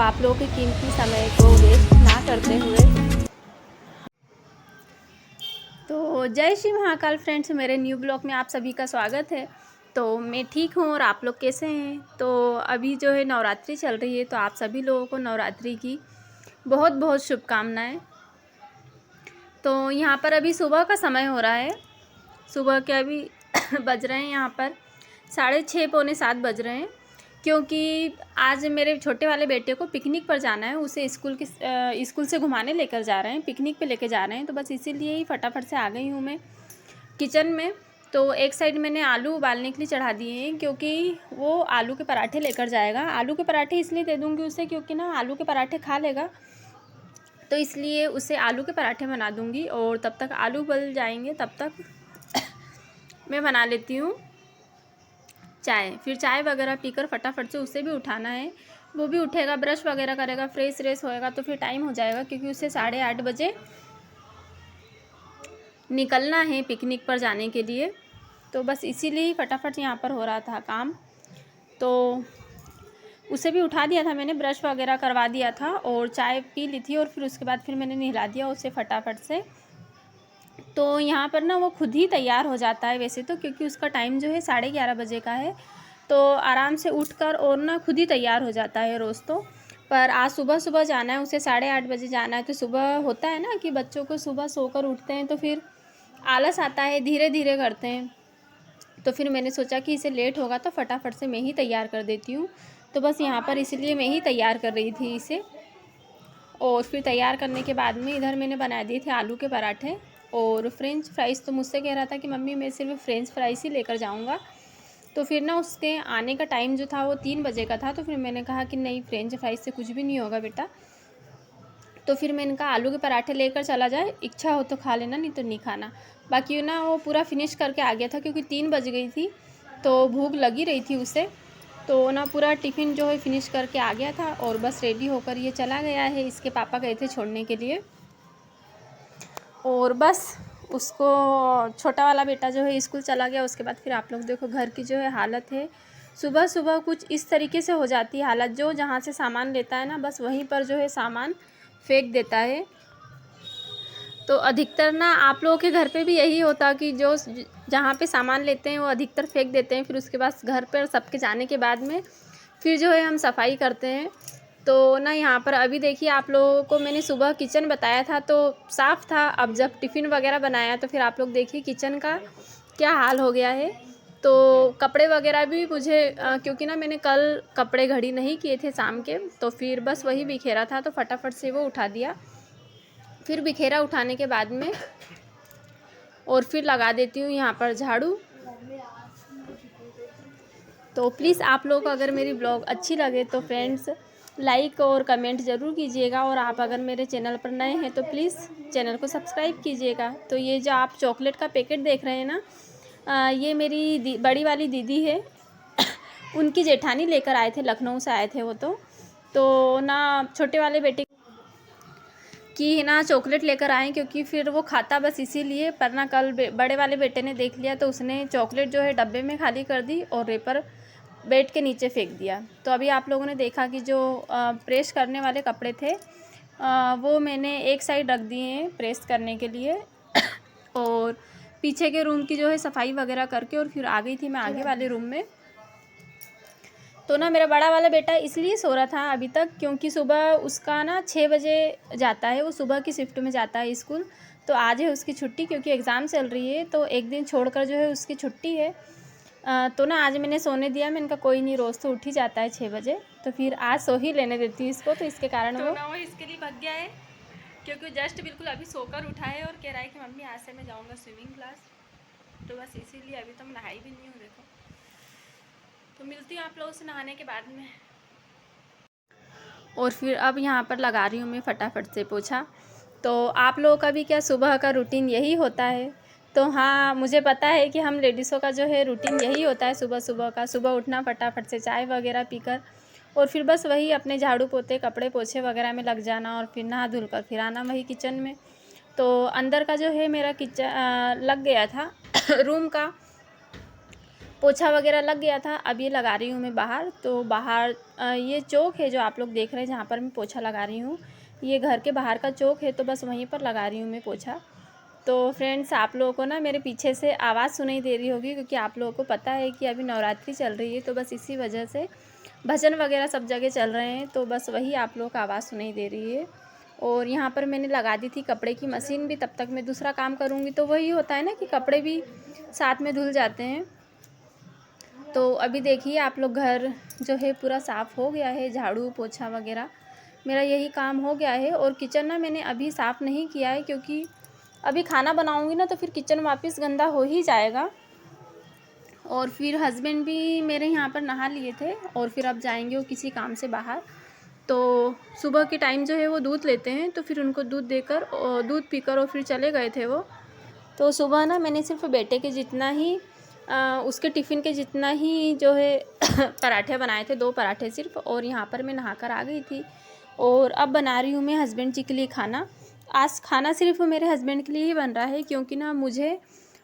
आप लोगों के कीमती समय को वेस्ट ना करते हुए तो जय श्री महाकाल फ्रेंड्स, मेरे न्यू ब्लॉग में आप सभी का स्वागत है। तो मैं ठीक हूँ और आप लोग कैसे हैं? तो अभी जो है नवरात्रि चल रही है, तो आप सभी लोगों को नवरात्रि की बहुत बहुत शुभकामनाएं। तो यहाँ पर अभी सुबह का समय हो रहा है, सुबह के अभी बज रहे हैं यहाँ पर 6:30 पौने 7 बज रहे हैं, क्योंकि आज मेरे छोटे वाले बेटे को पिकनिक पर जाना है। उसे स्कूल से घुमाने लेकर जा रहे हैं, पिकनिक पे लेकर जा रहे हैं। तो बस इसीलिए ही फटाफट से आ गई हूँ मैं किचन में। तो एक साइड मैंने आलू उबालने के लिए चढ़ा दिए हैं, क्योंकि वो आलू के पराठे लेकर जाएगा। आलू के पराठे इसलिए दे दूँगी उसे क्योंकि ना आलू के पराठे खा लेगा, तो इसलिए उसे आलू के पराठे बना दूँगी। और तब तक आलू उबल जाएंगे, तब तक मैं बना लेती हूँ चाय। फिर चाय वगैरह पीकर फटाफट से उसे भी उठाना है। वो भी उठेगा, ब्रश वगैरह करेगा, फ्रेश व्रेश होएगा, तो फिर टाइम हो जाएगा, क्योंकि उसे 8:30 बजे निकलना है पिकनिक पर जाने के लिए। तो बस इसीलिए ही फटाफट यहाँ पर हो रहा था काम। तो उसे भी उठा दिया था मैंने, ब्रश वगैरह करवा दिया था और चाय पी ली थी, और फिर उसके बाद फिर मैंने नहला दिया उसे फटाफट से। तो यहाँ पर ना वो खुद ही तैयार हो जाता है वैसे तो, क्योंकि उसका टाइम जो है 11:30 बजे का है। तो आराम से उठकर और ना खुद ही तैयार हो जाता है रोज़ तो। पर आज सुबह सुबह जाना है, उसे 8:30 बजे जाना है। तो सुबह होता है ना कि बच्चों को सुबह सोकर उठते हैं तो फिर आलस आता है, धीरे धीरे करते हैं। तो फिर मैंने सोचा कि इसे लेट होगा तो फटाफट से मैं ही तैयार कर देती हूँ। तो बस यहाँ पर इसलिए मैं ही तैयार कर रही थी इसे। और फिर तैयार करने के बाद में इधर मैंने बना दिए थे आलू के पराठे और फ्रेंच फ्राइज़। तो मुझसे कह रहा था कि मम्मी मैं सिर्फ फ्रेंच फ्राइज़ ही लेकर जाऊंगा। तो फिर ना उसके आने का टाइम जो था वो 3 बजे का था। तो फिर मैंने कहा कि नहीं, फ्रेंच फ्राइज़ से कुछ भी नहीं होगा बेटा। तो फिर मैंने कहा आलू के पराठे लेकर चला जाए, इच्छा हो तो खा लेना, नहीं तो नहीं खाना। बाकी ना वो पूरा फिनिश करके आ गया था, क्योंकि 3 बज गई थी तो भूख लगी रही थी उसे। तो ना पूरा टिफ़िन जो है फिनिश करके आ गया था और बस रेडी होकर ये चला गया है। इसके पापा गए थे छोड़ने के लिए, और बस उसको छोटा वाला बेटा जो है स्कूल चला गया। उसके बाद फिर आप लोग देखो घर की जो है हालत है, सुबह सुबह कुछ इस तरीके से हो जाती है हालत। जो जहाँ से सामान लेता है ना, बस वहीं पर जो है सामान फेंक देता है। तो अधिकतर ना आप लोगों के घर पे भी यही होता कि जो जहाँ पे सामान लेते हैं वो अधिकतर फेंक देते हैं। फिर उसके बाद घर पर सबके जाने के बाद में फिर जो है हम सफाई करते हैं। तो ना यहाँ पर अभी देखिए, आप लोगों को मैंने सुबह किचन बताया था तो साफ़ था। अब जब टिफ़िन वगैरह बनाया तो फिर आप लोग देखिए किचन का क्या हाल हो गया है। तो कपड़े वगैरह भी मुझे क्योंकि ना मैंने कल कपड़े घड़ी नहीं किए थे शाम के, तो फिर बस वही बिखेरा था तो फटाफट से वो उठा दिया। फिर बिखेरा उठाने के बाद में और फिर लगा देती हूँ यहाँ पर झाड़ू। तो प्लीज़ आप लोग को अगर मेरी ब्लॉग अच्छी लगे तो फ्रेंड्स लाइक और कमेंट ज़रूर कीजिएगा, और आप अगर मेरे चैनल पर नए हैं तो प्लीज़ चैनल को सब्सक्राइब कीजिएगा। तो ये जो आप चॉकलेट का पैकेट देख रहे हैं ना, ये मेरी बड़ी वाली दीदी है उनकी जेठानी लेकर आए थे, लखनऊ से आए थे वो। तो ना छोटे वाले बेटे कि ना चॉकलेट लेकर आए, क्योंकि फिर वो खाता बस इसीलिए। पर ना कल बड़े वाले बेटे ने देख लिया तो उसने चॉकलेट जो है डब्बे में खाली कर दी और रेपर बेड के नीचे फेंक दिया। तो अभी आप लोगों ने देखा कि जो प्रेस करने वाले कपड़े थे वो मैंने एक साइड रख दिए हैं प्रेस करने के लिए, और पीछे के रूम की जो है सफाई वगैरह करके और फिर आ गई थी मैं आगे वाले रूम में। तो ना मेरा बड़ा वाला बेटा इसलिए सो रहा था अभी तक, क्योंकि सुबह उसका ना 6 बजे जाता है, वो सुबह की शिफ्ट में जाता है स्कूल। तो आज है उसकी छुट्टी, क्योंकि एग्ज़ाम चल रही है तो एक दिन छोड़कर जो है उसकी छुट्टी है। तो ना आज मैंने सोने दिया। मैंने कहा कोई नहीं, रोज़ तो उठ ही जाता है 6 बजे, तो फिर आज सो ही लेने देती हूँ इसको। तो इसके कारण तो ना वो इसके लिए भाग गया है, क्योंकि जस्ट बिल्कुल अभी सोकर उठा है और कह रहा है कि मम्मी आज से मैं जाऊँगा स्विमिंग क्लास। तो बस इसीलिए अभी तो मैं नहाई भी नहीं हूँ देखो। तो मिलती हूँ आप लोगों से नहाने के बाद में। और फिर अब यहाँ पर लगा रही हूँ मैं फटाफट से पोछा। तो आप लोगों का भी क्या सुबह का रूटीन यही होता है? तो हाँ, मुझे पता है कि हम लेडीज़ों का जो है रूटीन यही होता है सुबह सुबह का। सुबह उठना, फटाफट से चाय वगैरह पीकर और फिर बस वही अपने झाड़ू पोते कपड़े पोछे वगैरह में लग जाना, और फिर नहा धुल कर फिर आना वही किचन में। तो अंदर का जो है मेरा किचन लग गया था रूम का, पोछा वगैरह लग गया था, अब ये लगा रही हूँ मैं बाहर। तो बाहर ये चौक है जो आप लोग देख रहे हैं जहाँ पर मैं पोछा लगा रही हूँ, ये घर के बाहर का चौक है, तो बस वहीं पर लगा रही हूँ मैं पोछा। तो फ्रेंड्स, आप लोगों को ना मेरे पीछे से आवाज़ सुनाई दे रही होगी, क्योंकि आप लोगों को पता है कि अभी नवरात्रि चल रही है, तो बस इसी वजह से भजन वगैरह सब जगह चल रहे हैं, तो बस वही आप लोगों को आवाज़ सुनाई दे रही है। और यहाँ पर मैंने लगा दी थी कपड़े की मशीन भी, तब तक मैं दूसरा काम करूँगी, तो वही होता है ना कि कपड़े भी साथ में धुल जाते हैं। तो अभी देखिए आप लोग, घर जो है पूरा साफ़ हो गया है, झाड़ू पोछा वगैरह मेरा यही काम हो गया है। और किचन ना मैंने अभी साफ़ नहीं किया है, क्योंकि अभी खाना बनाऊंगी ना तो फिर किचन वापस गंदा हो ही जाएगा। और फिर हस्बैंड भी मेरे यहाँ पर नहा लिए थे, और फिर अब जाएंगे वो किसी काम से बाहर। तो सुबह के टाइम जो है वो दूध लेते हैं, तो फिर उनको दूध देकर और दूध पीकर और फिर चले गए थे वो। तो सुबह ना मैंने सिर्फ बेटे के जितना ही उसके टिफ़िन के जितना ही जो है पराठे बनाए थे, 2 पराठे सिर्फ। और यहाँ पर मैं नहाकर आ गई थी, और अब बना रही हूँ मैं हस्बैंड जी के लिए खाना। आज खाना सिर्फ मेरे हस्बैंड के लिए ही बन रहा है, क्योंकि ना मुझे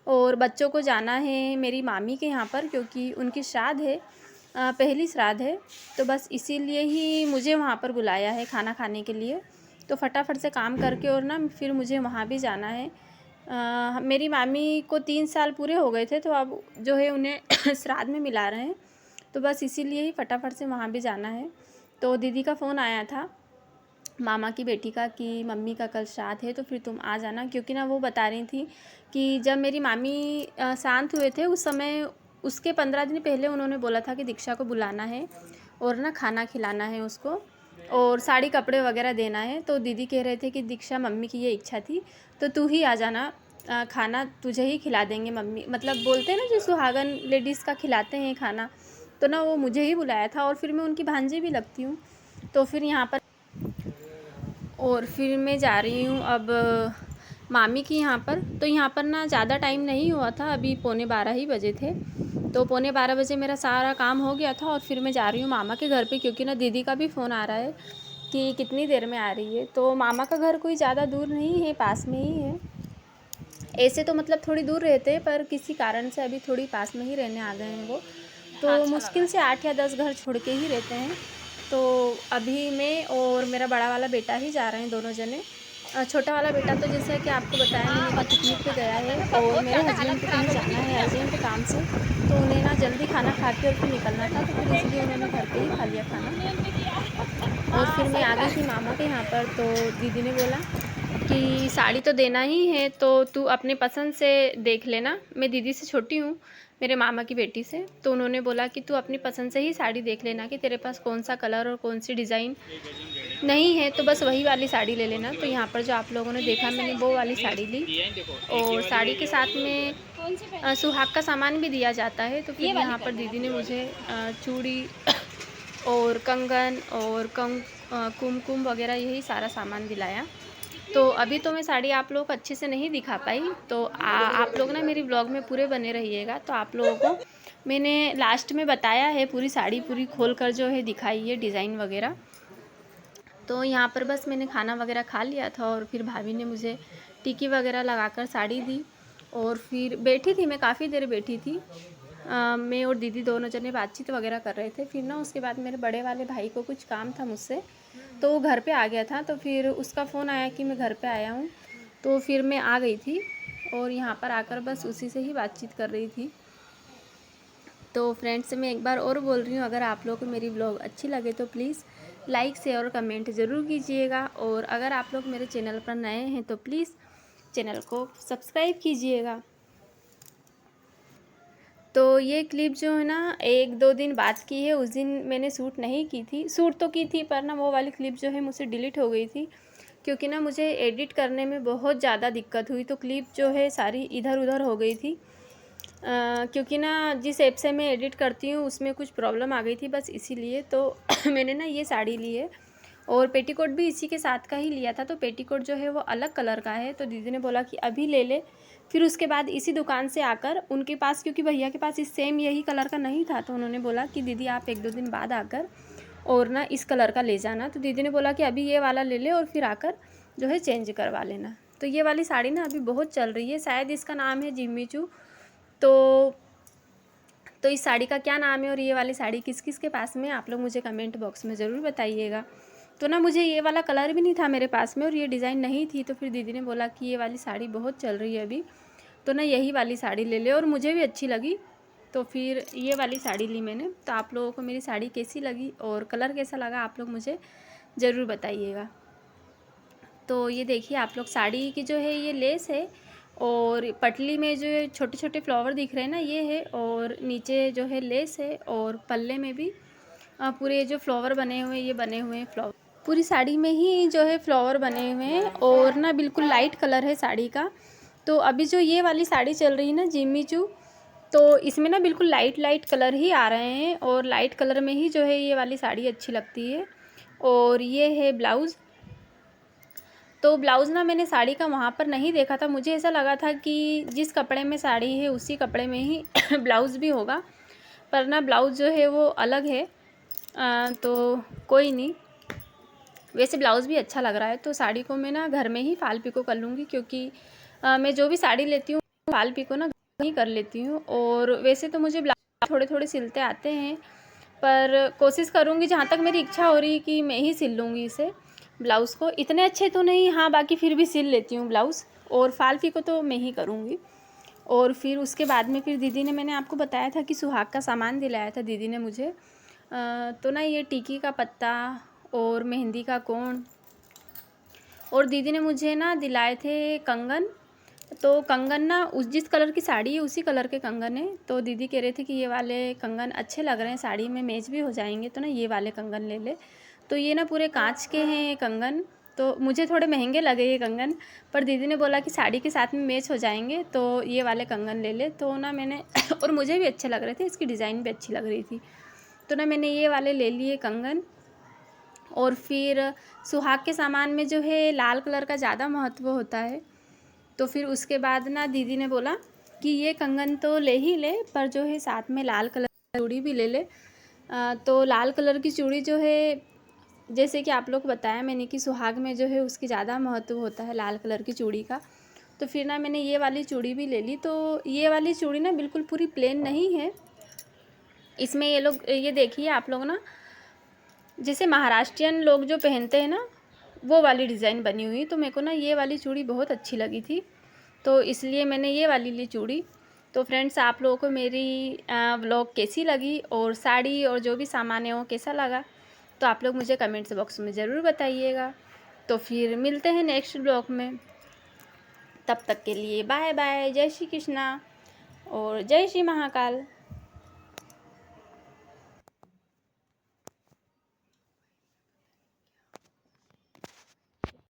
और बच्चों को जाना है मेरी मामी के यहाँ पर, क्योंकि उनकी श्राद्ध है, पहली श्राद्ध है। तो बस इसीलिए ही मुझे वहाँ पर बुलाया है खाना खाने के लिए। तो फटाफट से काम करके और ना फिर मुझे वहाँ भी जाना है। मेरी मामी को 3 साल पूरे हो गए थे, तो अब जो है उन्हें श्राद्ध में मिला रहे हैं, तो बस इसीलिए ही फटाफट से वहाँ भी जाना है। तो दीदी का फ़ोन आया था मामा की बेटी का कि मम्मी का कल श्राद्ध है, तो फिर तुम आ जाना। क्योंकि ना वो बता रही थी कि जब मेरी मामी शांत हुए थे उस समय, उसके 15 दिन पहले उन्होंने बोला था कि दीक्षा को बुलाना है और ना खाना खिलाना है उसको, और साड़ी कपड़े वगैरह देना है। तो दीदी कह रहे थे कि दीक्षा, मम्मी की ये इच्छा थी, तो तू ही आ जाना, खाना तुझे ही खिला देंगे मम्मी। मतलब बोलते हैं ना जो सुहागन लेडीज़ का खिलाते हैं खाना, तो ना वो मुझे ही बुलाया था, और फिर मैं उनकी भांजी भी लगती हूँ। तो फिर यहाँ पर और फिर मैं जा रही हूँ अब मामी की यहाँ पर। तो यहाँ पर ना ज़्यादा टाइम नहीं हुआ था, अभी 11:45 ही बजे थे। तो 11:45 बजे मेरा सारा काम हो गया था, और फिर मैं जा रही हूँ मामा के घर पे, क्योंकि ना दीदी का भी फ़ोन आ रहा है कि कितनी देर में आ रही है। तो मामा का घर कोई ज़्यादा दूर नहीं है, पास में ही है। ऐसे तो मतलब थोड़ी दूर रहते हैं, पर किसी कारण से अभी थोड़ी पास में ही रहने आ गए हैं वो। तो मुश्किल से 8 या 10 घर छोड़ के ही रहते हैं। तो अभी मैं और मेरा बड़ा वाला बेटा ही जा रहे हैं, दोनों जने। छोटा वाला बेटा तो जैसे कि आपको बताया मैंने कि पिकनिक पे गया है, और मेरे हस्बैंड को कहीं जाना है अर्जेंट काम से, तो उन्हें ना जल्दी खाना खा के और फिर निकलना था, तो फिर इसलिए उन्होंने घर पे ही खा लिया खाना। और फिर मैं आ गई थी मामा के यहाँ पर। तो दीदी ने बोला कि साड़ी तो देना ही है, तो तू अपने पसंद से देख लेना। मैं दीदी से छोटी हूँ, मेरे मामा की बेटी से। तो उन्होंने बोला कि तू अपनी पसंद से ही साड़ी देख लेना कि तेरे पास कौन सा कलर और कौन सी डिज़ाइन नहीं है, तो बस वही वाली साड़ी ले लेना। तो यहाँ पर जो आप लोगों ने देखा, मैंने वो वाली साड़ी ली, और साड़ी के साथ में सुहाग का सामान भी दिया जाता है। तो फिर यहाँ पर दीदी ने मुझे चूड़ी और कंगन और कुमकुम वगैरह यही सारा सामान दिलाया। तो अभी तो मैं साड़ी आप लोग को अच्छे से नहीं दिखा पाई, तो आप लोग ना मेरी ब्लॉग में पूरे बने रहिएगा। तो आप लोगों को मैंने लास्ट में बताया है, पूरी साड़ी पूरी खोल कर जो है दिखाई है डिज़ाइन वगैरह। तो यहाँ पर बस मैंने खाना वगैरह खा लिया था, और फिर भाभी ने मुझे टिकी वगैरह लगाकर साड़ी दी, और फिर बैठी थी मैं, काफ़ी देर बैठी थी। मैं और दीदी दोनों जने बातचीत वगैरह कर रहे थे। फिर ना उसके बाद मेरे बड़े वाले भाई को कुछ काम था मुझसे, तो वो घर पे आ गया था। तो फिर उसका फ़ोन आया कि मैं घर पे आया हूँ, तो फिर मैं आ गई थी, और यहाँ पर आकर बस उसी से ही बातचीत कर रही थी। तो फ्रेंड्स, मैं एक बार और बोल रही हूँ, अगर आप लोगों को मेरी ब्लॉग अच्छी लगे तो प्लीज़ लाइक शेयर और कमेंट ज़रूर कीजिएगा। और अगर आप लोग मेरे चैनल पर नए हैं तो प्लीज़ चैनल को सब्सक्राइब कीजिएगा। तो ये क्लिप जो है ना 1-2 दिन बाद की है, उस दिन मैंने शूट नहीं की थी। शूट तो की थी, पर ना वो वाली क्लिप जो है मुझसे डिलीट हो गई थी, क्योंकि ना मुझे एडिट करने में बहुत ज़्यादा दिक्कत हुई। तो क्लिप जो है सारी इधर उधर हो गई थी, क्योंकि ना जिस ऐप से मैं एडिट करती हूँ उसमें कुछ प्रॉब्लम आ गई थी, बस इसीलिए। तो मैंने ना ये साड़ी ली है, और पेटीकोट भी इसी के साथ का ही लिया था। तो पेटीकोट जो है वो अलग कलर का है, तो दीदी ने बोला कि अभी ले ले। फिर उसके बाद इसी दुकान से आकर उनके पास, क्योंकि भैया के पास इस सेम यही कलर का नहीं था, तो उन्होंने बोला कि दीदी आप 1-2 दिन बाद आकर और ना इस कलर का ले जाना। तो दीदी ने बोला कि अभी ये वाला ले ले, और फिर आकर जो है चेंज करवा लेना। तो ये वाली साड़ी ना अभी बहुत चल रही है, शायद इसका नाम है जिम्मी चू। तो तो इस साड़ी का क्या नाम है और ये वाली साड़ी किस किस के पास में, आप लोग मुझे कमेंट बॉक्स में ज़रूर बताइएगा। तो ना मुझे ये वाला कलर भी नहीं था मेरे पास में और ये डिज़ाइन नहीं थी, तो फिर दीदी ने बोला कि ये वाली साड़ी बहुत चल रही है अभी, तो ना यही वाली साड़ी ले ले, और मुझे भी अच्छी लगी, तो फिर ये वाली साड़ी ली मैंने। तो आप लोगों को मेरी साड़ी कैसी लगी और कलर कैसा लगा आप लोग मुझे ज़रूर बताइएगा। तो ये देखिए आप लोग, साड़ी की जो है ये लेस है और पटली में जो छोटे छोटे फ्लावर दिख रहे हैं ना ये है, और नीचे जो है लेस है, और पल्ले में भी पूरे जो फ्लावर बने हुए हैं ये बने हुए हैं फ्लावर, पूरी साड़ी में ही जो है फ्लावर बने हुए हैं, और ना बिल्कुल लाइट कलर है साड़ी का। तो अभी जो ये वाली साड़ी चल रही है ना जिम्मी चू, तो इसमें ना बिल्कुल लाइट लाइट कलर ही आ रहे हैं, और लाइट कलर में ही जो है ये वाली साड़ी अच्छी लगती है। और ये है ब्लाउज़। तो ब्लाउज़ ना मैंने साड़ी का वहाँ पर नहीं देखा था, मुझे ऐसा लगा था कि जिस कपड़े में साड़ी है उसी कपड़े में ही ब्लाउज़ भी होगा, पर ना ब्लाउज़ जो है वो अलग है। तो कोई नहीं, वैसे ब्लाउज़ भी अच्छा लग रहा है। तो साड़ी को मैं ना घर में ही फाल पिको कर लूँगी, क्योंकि मैं जो भी साड़ी लेती हूँ फाल पिको ना घर ही कर लेती हूँ। और वैसे तो मुझे ब्लाउज थोड़े थोड़े सिलते आते हैं, पर कोशिश करूँगी, जहाँ तक मेरी इच्छा हो रही कि मैं ही सिल लूँगी इसे, ब्लाउज़ को। इतने अच्छे तो नहीं, हाँ बाकी फिर भी सिल लेती हूँ ब्लाउज़, और फाल पिको तो मैं ही करूँगी। और फिर उसके बाद में फिर दीदी ने, मैंने आपको बताया था कि सुहाग का सामान दिलाया था दीदी ने मुझे। तो ना ये टिकी का पत्ता और मेहंदी का कोण, और दीदी ने मुझे ना दिलाए थे कंगन। तो कंगन ना उस जिस कलर की साड़ी है उसी कलर के कंगन है, तो दीदी कह रहे थे कि ये वाले कंगन अच्छे लग रहे हैं, साड़ी में मैच भी हो जाएंगे, तो ना ये वाले कंगन ले ले। तो ये ना पूरे कांच के हैं कंगन, तो मुझे थोड़े महंगे लगे ये कंगन, पर दीदी ने बोला कि साड़ी के साथ में मैच हो जाएंगे, तो ये वाले कंगन ले ले। तो ना मैंने और मुझे भी अच्छे लग रहे थे, इसकी डिज़ाइन भी अच्छी लग रही थी, तो ना मैंने ये वाले ले लिए कंगन। और फिर सुहाग के सामान में जो है लाल कलर का ज़्यादा महत्व होता है, तो फिर उसके बाद ना दीदी ने बोला कि ये कंगन तो ले ही ले, पर जो है साथ में लाल कलर की चूड़ी भी ले ले। तो लाल कलर की चूड़ी जो है, जैसे कि आप लोग को बताया मैंने कि सुहाग में जो है उसकी ज़्यादा महत्व होता है लाल कलर की चूड़ी का। तो फिर ना मैंने ये वाली चूड़ी भी ले ली। तो ये वाली चूड़ी ना बिल्कुल पूरी प्लेन नहीं है, इसमें ये लोग, ये देखिए आप लोग ना, जैसे महाराष्ट्रियन लोग जो पहनते हैं ना वो वाली डिज़ाइन बनी हुई। तो मेरे को ना ये वाली चूड़ी बहुत अच्छी लगी थी, तो इसलिए मैंने ये वाली ली चूड़ी। तो फ्रेंड्स आप लोगों को मेरी व्लॉग कैसी लगी और साड़ी और जो भी सामान है वो कैसा लगा, तो आप लोग मुझे कमेंट्स बॉक्स में ज़रूर बताइएगा। तो फिर मिलते हैं नेक्स्ट व्लॉग में, तब तक के लिए बाय बाय, जय श्री कृष्णा और जय श्री महाकाल।